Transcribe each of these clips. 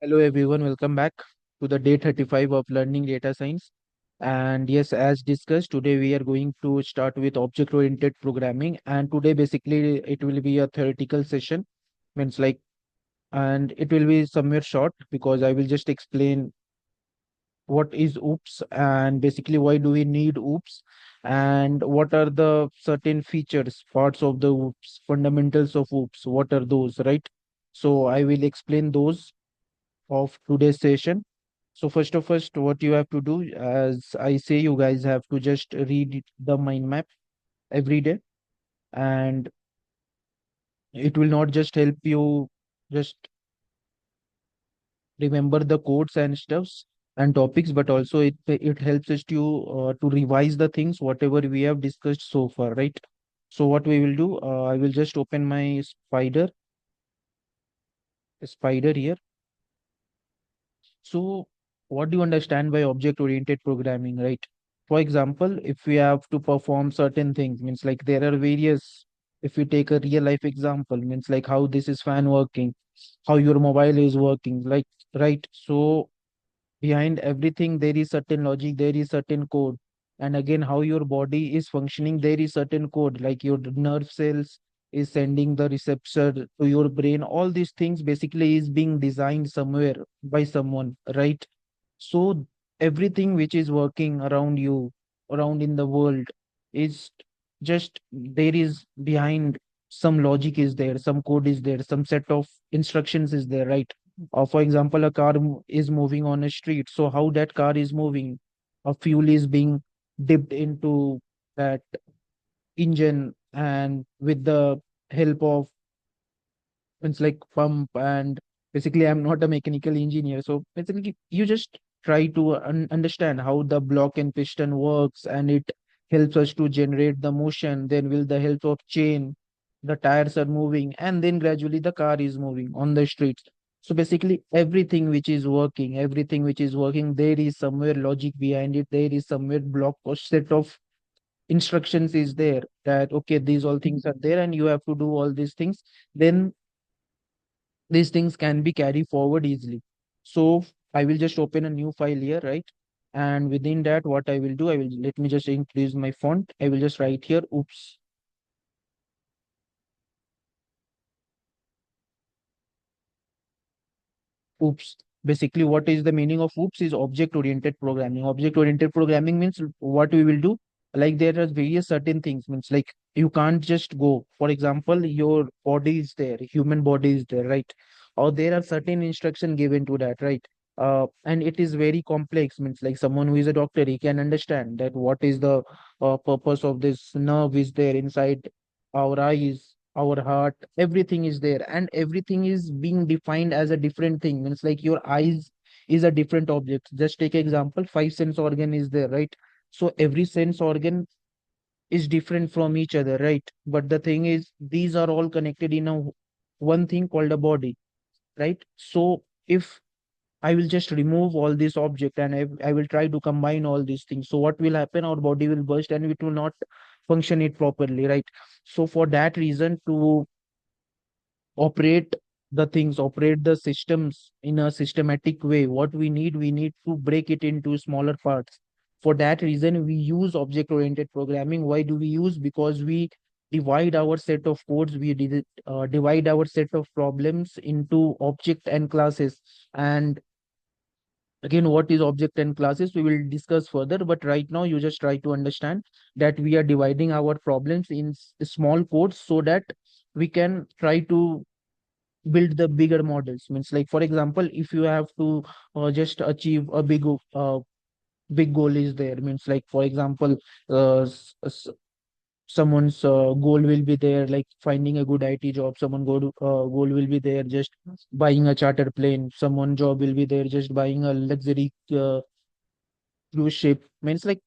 Hello everyone, welcome back to the day 35 of learning data science. And yes, as discussed, today we are going to start with object-oriented programming. And today basically it will be a theoretical session, means like, and it will be somewhere short because I will just explain what is OOPS and basically why do we need OOPS and what are the certain features, parts of the OOPS, fundamentals of OOPS, what are those, right? So I will explain those of today's session. So first of first, what you have to do, as I say, you guys have to just read the mind map every day, and it will not just help you just remember the codes and stuffs and topics, but also it helps us to revise the things whatever we have discussed so far, right? So what we will do, I will just open my spider here. So, what do you understand by object-oriented programming, right? For example, if we have to perform certain things, means like there are various, if we take a real life example, means like how this is fan working, how your mobile is working, like, right? So, behind everything there is certain logic, there is certain code, and again how your body is functioning, there is certain code, like your nerve cells is sending the receptor to your brain. All these things basically is being designed somewhere by someone, right? So everything which is working around you, around in the world, is just there is behind some logic is there, some code is there, some set of instructions is there, right? For example, a car is moving on a street. So how that car is moving, a fuel is being dipped into that engine, and with the help of it's like pump, and basically I'm not a mechanical engineer, so basically you just try to understand how the block and piston works, and it helps us to generate the motion. Then with the help of chain, the tires are moving, and then gradually the car is moving on the streets. So basically everything which is working, there is somewhere logic behind it, there is somewhere block or set of instructions is there, that okay, these all things are there and you have to do all these things. Then these things can be carried forward easily. So I will just open a new file here, right? And within that, what I will do, I will let me just increase my font. I will just write here, oops, oops. Basically, what is the meaning of oops is object-oriented programming. Object-oriented programming means what we will do, like there are various certain things, means like you can't just go. For example, your body is there, human body is there, right? Or there are certain instruction given to that, right? And it is very complex, means like someone who is a doctor, he can understand that what is the purpose of this nerve is there inside our eyes, our heart, everything is there, and everything is being defined as a different thing. Means like your eyes is a different object. Just take example, five sense organ is there, right? So every sense organ is different from each other, right? But the thing is, these are all connected in a one thing called a body, right? So if I will just remove all this object and I will try to combine all these things, so what will happen, our body will burst and it will not function it properly, right? So for that reason, to operate the things, operate the systems in a systematic way, what we need to break it into smaller parts. For that reason, we use object oriented programming. Why do we use? Because we divide our set of codes, divide our set of problems into object and classes. And again, what is object and classes, we will discuss further, but right now you just try to understand that we are dividing our problems in small codes so that we can try to build the bigger models. Means like for example, if you have to just achieve a big goal is there, means like for example, someone's goal will be there like finding a good IT job, someone goal will be there just buying a charter plane, someone job will be there just buying a luxury cruise ship. Means like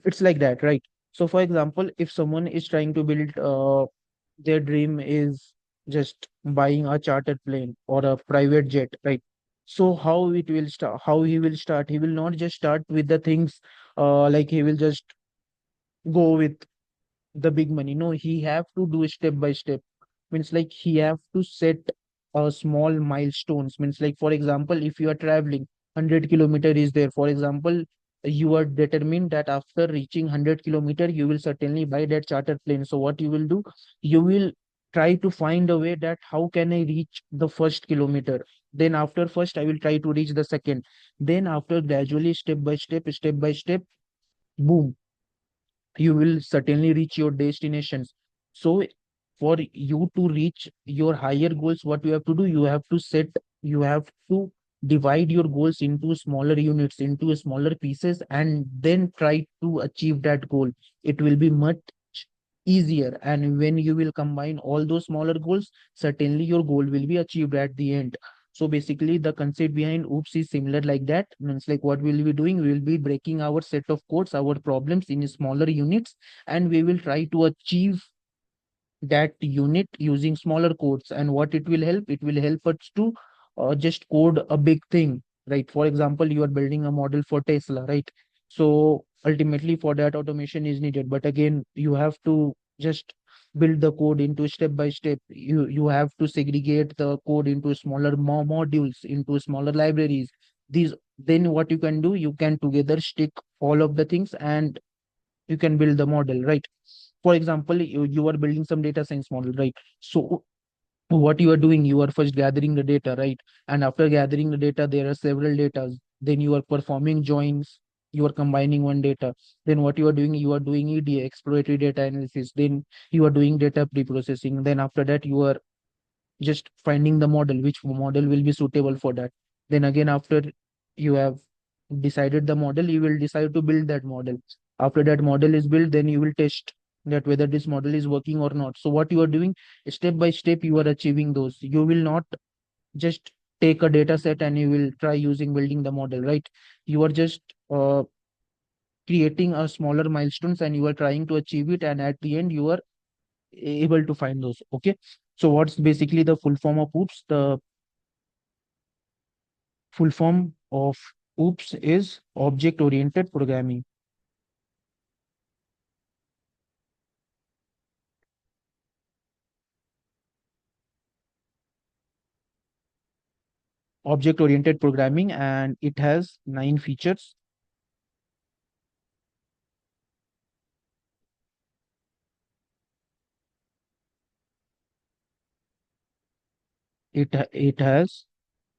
it's like that, right? So for example, if someone is trying to build their dream is just buying a chartered plane or a private jet, right? So how it will start, how he will start, he will not just start with the things like he will just go with the big money. No, he have to do step by step. Means like he have to set small milestones. Means like, for example, if you are traveling 100 kilometer is there, for example, you are determined that after reaching 100 kilometer you will certainly buy that charter plane. So what you will do, you will try to find a way that how can I reach the first kilometer, then after first I will try to reach the second, then after gradually step by step, boom, you will certainly reach your destinations. So for you to reach your higher goals, what you have to do, you have to divide your goals into smaller units, into smaller pieces, and then try to achieve that goal. It will be much easier, and when you will combine all those smaller goals, certainly your goal will be achieved at the end. So basically the concept behind oops is similar like that. Means like, what we'll be doing, we will be breaking our set of codes, our problems in smaller units, and we will try to achieve that unit using smaller codes. And what it will help, it will help us to just code a big thing, right? For example, you are building a model for Tesla, right? So ultimately for that automation is needed, but again you have to just build the code into step by step. You have to segregate the code into smaller modules, into smaller libraries. These, then what you can do, you can together stick all of the things and you can build the model, right? For example, you are building some data science model, right? So what you are doing, you are first gathering the data, right? And after gathering the data, there are several data, then you are performing joins, you are combining one data. Then what you are doing, you are doing EDA, exploratory data analysis, then you are doing data pre-processing, then after that you are just finding the model, which model will be suitable for that. Then again, after you have decided the model, you will decide to build that model. After that model is built, then you will test that whether this model is working or not. So what you are doing, step by step you are achieving those. You will not just take a data set and you will try using building the model, right? You are just creating a smaller milestones and you are trying to achieve it, and at the end you are able to find those. Okay, so what's basically the full form of oops? The full form of oops is object oriented programming. Object oriented programming, and it has 9 features. It has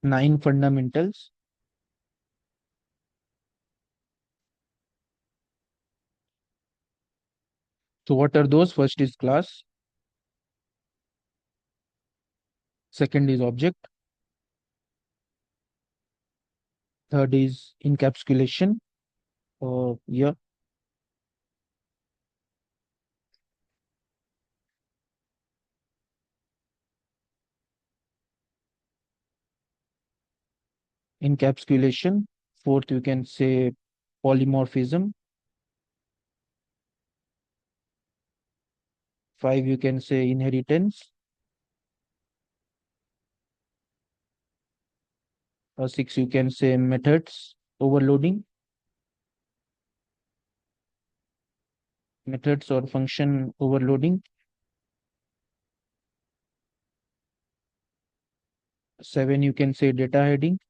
9 fundamentals. So what are those? First is class, second is object, third is encapsulation. Yeah, encapsulation. Fourth, you can say polymorphism. Five, you can say inheritance. Six, you can say methods overloading, methods or function overloading. Seven, you can say data hiding.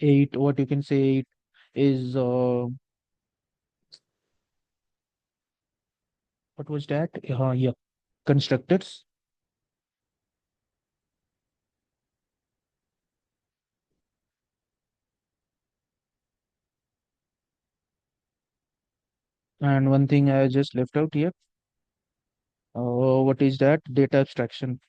Eight, what you can say is what was that? Yeah, constructors. And one thing I just left out here. What is that? Data abstraction.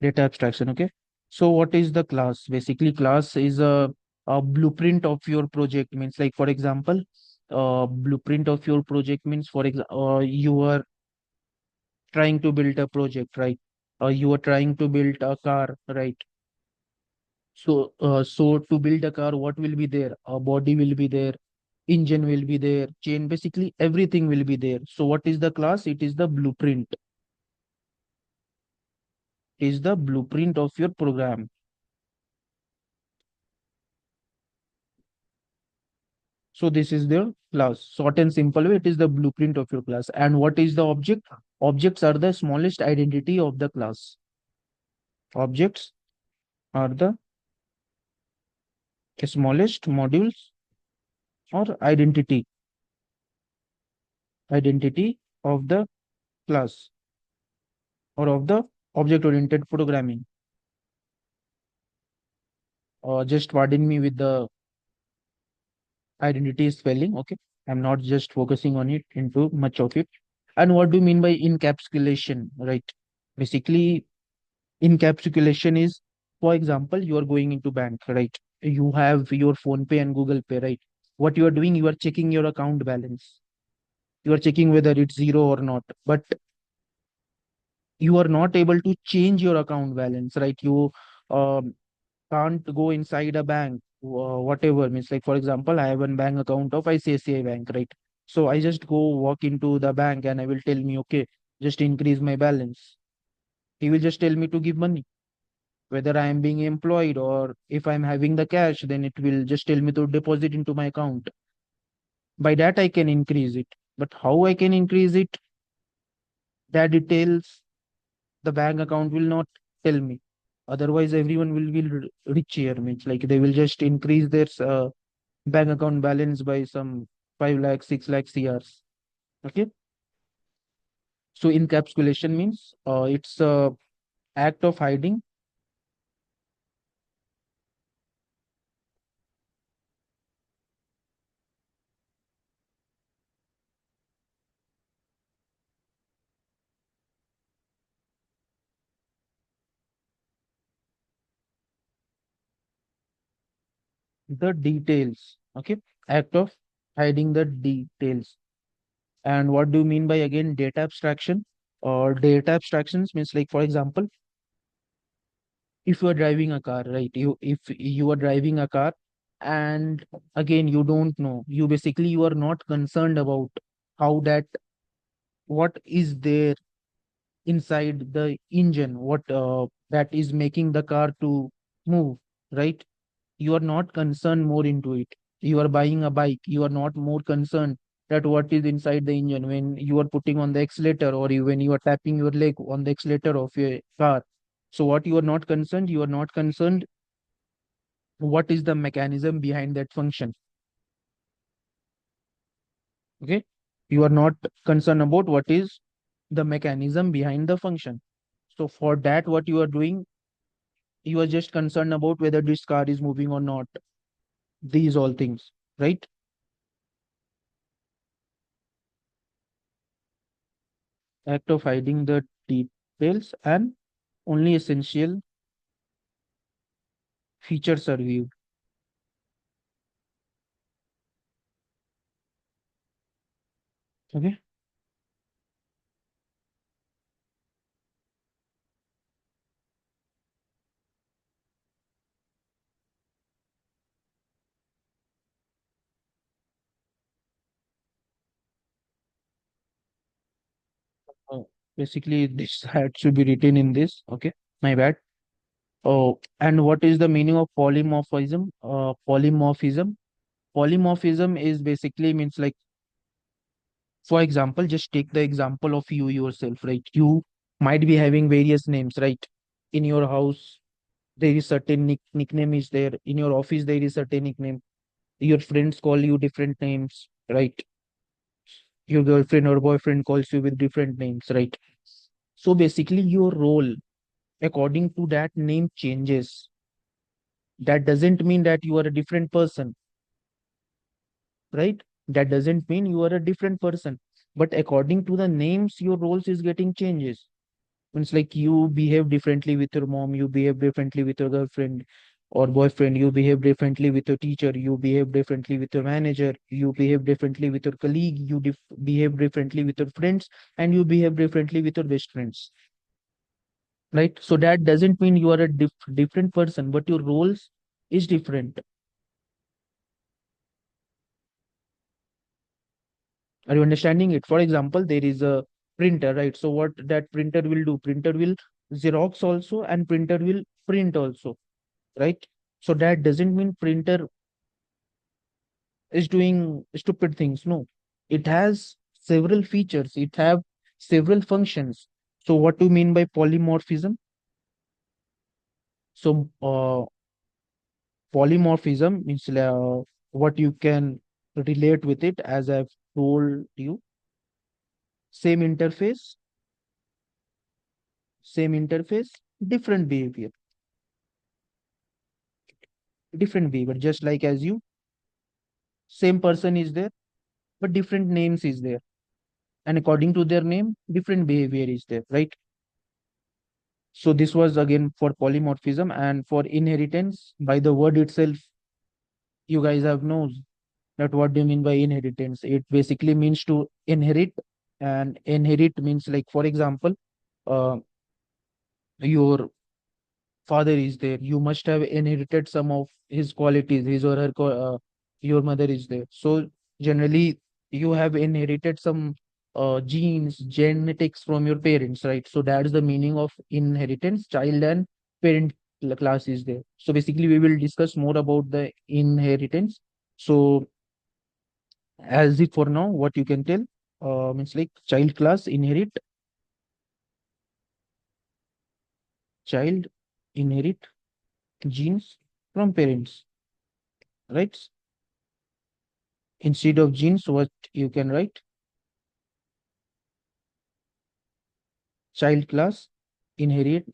Data abstraction. Okay. So what is the class? Basically, class is a blueprint of your project. Means like, for example, blueprint of your project means, for example, you are trying to build a project, right? You are trying to build a car, right? So to build a car, what will be there? A body will be there, engine will be there, chain, basically everything will be there. So what is the class? It is the blueprint. is the blueprint of your program. So this is their class. Short and simple way, it is the blueprint of your class. And what is the object? Objects are the smallest identity of the class. Objects are the smallest modules or identity of the class or of the object oriented programming. Just pardon me with the identity spelling. Okay, I'm not just focusing on it into much of it. And what do you mean by encapsulation, right? Basically, encapsulation is, for example, you are going into bank, right? You have your phone pay and Google Pay, right? What you are doing, you are checking your account balance. You are checking whether it's zero or not, but you are not able to change your account balance, right? You um, can't go inside a bank, whatever means, like for example, I have a bank account of ICICI Bank, right? So I just go walk into the bank and I will tell me, okay, just increase my balance. He will just tell me to give money, whether I am being employed or if I'm having the cash, then it will just tell me to deposit into my account. By that I can increase it, but how I can increase it, that details the bank account will not tell me. Otherwise everyone will be rich here, means like they will just increase their bank account balance by some 5 lakh 6 lakh CRs. Okay, so encapsulation means it's a act of hiding the details. Okay, act of hiding the details. And what do you mean by again data abstraction? Or data abstractions means, like for example, if you are driving a car, right? You if you are driving a car, and again you don't know, you basically you are not concerned about how that, what is there inside the engine, what that is making the car to move, right? You are not concerned more into it. You are buying a bike, you are not more concerned that what is inside the engine when you are putting on the accelerator, or when you are tapping your leg on the accelerator of your car. So what you are not concerned, you are not concerned what is the mechanism behind that function. Okay, you are not concerned about what is the mechanism behind the function. So for that, what you are doing, you are just concerned about whether this car is moving or not, these all things, right? Act of hiding the details, and only essential features are viewed. Okay, uh, basically this had to be written in this. Okay, my bad. Oh, and what is the meaning of polymorphism? Polymorphism is basically means, like for example, just take the example of you yourself, right? You might be having various names, right? In your house there is certain nickname is there, in your office there is certain nickname, your friends call you different names, right? Your girlfriend or boyfriend calls you with different names, right? So basically your role according to that name changes. That doesn't mean that you are a different person, right? That doesn't mean you are a different person, but according to the names your roles is getting changes. Means like you behave differently with your mom, you behave differently with your girlfriend or boyfriend, you behave differently with your teacher, you behave differently with your manager, you behave differently with your colleague, you behave differently with your friends, and you behave differently with your best friends, right? So that doesn't mean you are a different person, but your roles is different. Are you understanding it? For example, there is a printer, right? So what that printer will do, printer will Xerox also, and printer will print also, right? So that doesn't mean printer is doing stupid things. No, it has several features. It have several functions. So what do you mean by polymorphism? So polymorphism means what you can relate with it, as I've told you. Same interface, same interface, different behavior, different behavior. Just like as you, same person is there, but different names is there, and according to their name, different behavior is there, right? So this was again for polymorphism. And for inheritance, by the word itself, you guys have known that what do you mean by inheritance. It basically means to inherit, and inherit means, like, for example, uh, your father is there, you must have inherited some of his qualities, his or her your mother is there, so generally you have inherited some genes, genetics from your parents, right? So that's the meaning of inheritance. Child and parent class is there. So basically we will discuss more about the inheritance. So as it for now, what you can tell, means like child class inherit, child inherit genes from parents, right? Instead of genes, what you can write, child class inherit,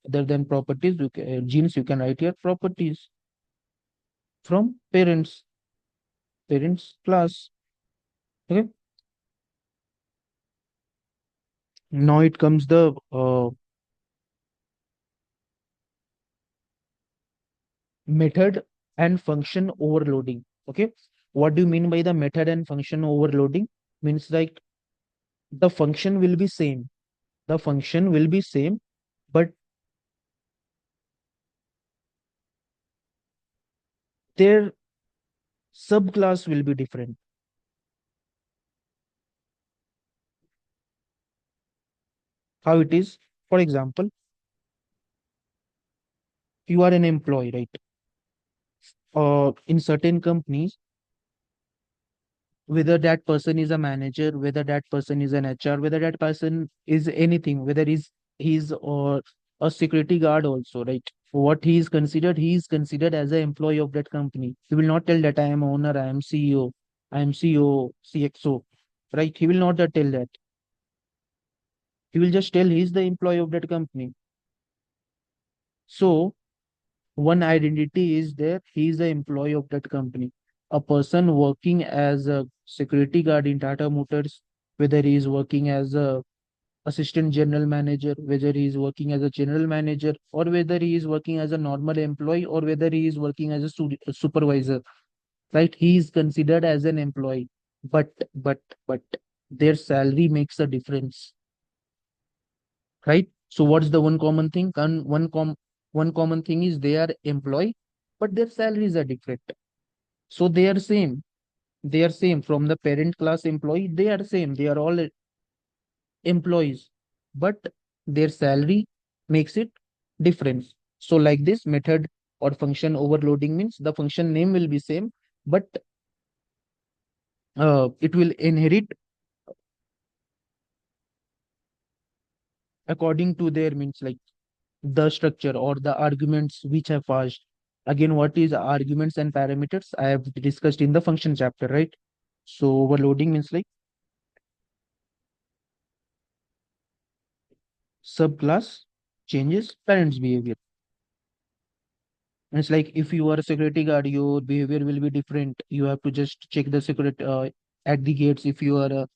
other than properties, genes, you can write here properties from parents, parents class. Okay. Now it comes the method and function overloading. Okay. What do you mean by the method and function overloading? Means like the function will be same. The function will be same, but their subclass will be different. How it is? For example, you are an employee, right? In certain companies, whether that person is a manager, whether that person is an HR, whether that person is anything, whether he's or a security guard also, right? What he is considered as an employee of that company. He will not tell that I am owner, I am CEO, I am CEO, CXO, right? He will not tell that. He will just tell he is the employee of that company. So one identity is there, he is the employee of that company. A person working as a security guard in Tata Motors, whether he is working as a assistant general manager, whether he is working as a general manager, or whether he is working as a normal employee, or whether he is working as a supervisor, right? He is considered as an employee, but but but their salary makes a difference, right? So what's the one common thing? One common thing is they are employee, but their salaries are different. So they are same. They are same from the parent class employee. They are same. They are all employees, but their salary makes it difference. So like this method or function overloading means the function name will be same, but it will inherit according to their means, like the structure or the arguments which have passed. Again, what is arguments and parameters? I have discussed in the function chapter, right? So overloading means like subclass changes parents' behavior. And it's like if you are a security guard, your behavior will be different. You have to just check the security at the gates. If you are a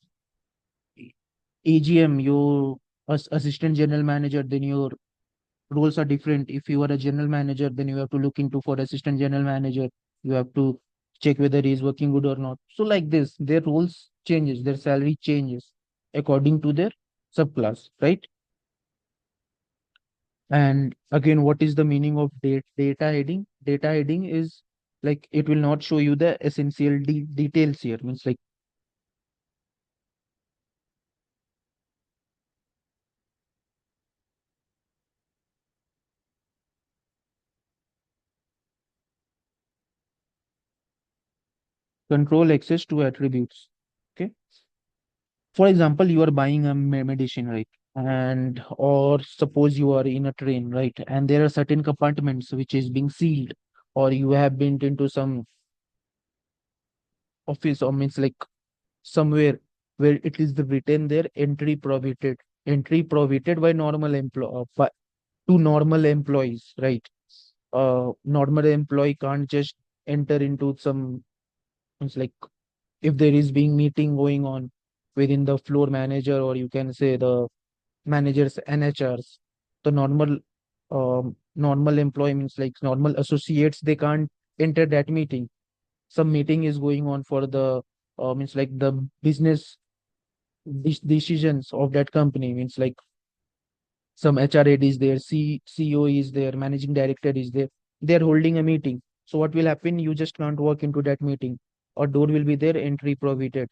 AGM, your assistant general manager, then your roles are different. If you are a general manager, then you have to look into for assistant general manager. You have to check whether he is working good or not. So like this, their roles changes, their salary changes according to their subclass, right? And again, what is the meaning of data heading? Data heading is like it will not show you the essential details here. Means like control access to attributes. Okay. For example, you are buying a medicine, right? And or suppose you are in a train, right? And there are certain compartments which is being sealed, or you have been into some office, or means like somewhere where it is written there, entry prohibited by to normal employees, right? Normal employee can't just enter into some, it's like, if there is being meeting going on within the floor manager, or you can say the managers NHRs, the normal employee, means like normal associates, they can't enter that meeting. Some meeting is going on for the means like the business decisions of that company, means like some HRAD is there, CEO is there, managing director is there. They are holding a meeting. So what will happen? You just can't walk into that meeting, or door will be there, entry prohibited.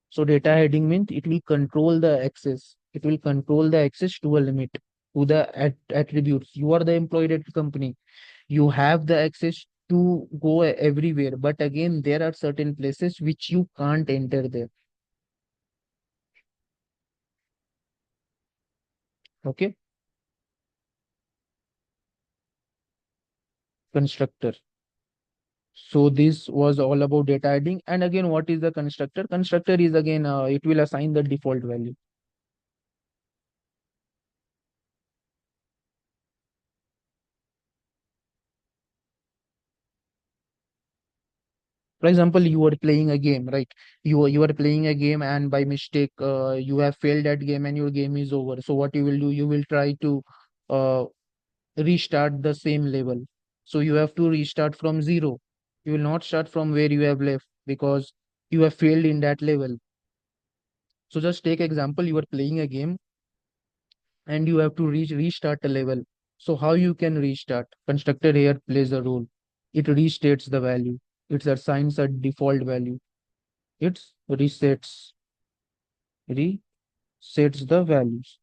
So data heading means it will control the access. It will control the access to a limit, to the attributes. You are the employee at the company. You have the access to go everywhere. But again, there are certain places which you can't enter there. Okay. Constructor. So this was all about data hiding. And again, what is the constructor? Constructor is again, it will assign the default value. For example, you are playing a game, right? You are playing a game, and by mistake, you have failed that game, and your game is over. So what you will do? You will try to uh, restart the same level. So you have to restart from zero. You will not start from where you have left, because you have failed in that level. So just take example, you are playing a game and you have to restart a level. So how you can restart? Constructor here plays a role. It restates the value. It assigns a default value. It resets the values.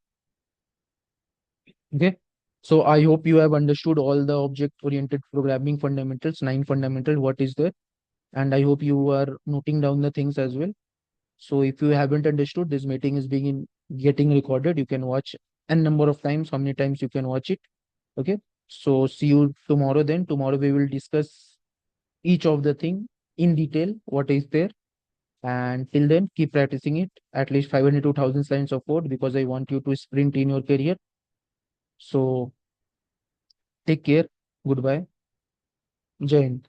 Okay. So I hope you have understood all the object-oriented programming fundamentals, 9 fundamentals, what is there, and I hope you are noting down the things as well. So if you haven't understood, this meeting is being getting recorded. You can watch n number of times, how many times you can watch it. Okay. So see you tomorrow then. Tomorrow we will discuss each of the thing in detail, what is there. And till then, keep practicing it at least 500 to 1000 lines of code, because I want you to sprint in your career. So take care. Goodbye. Jai Hind.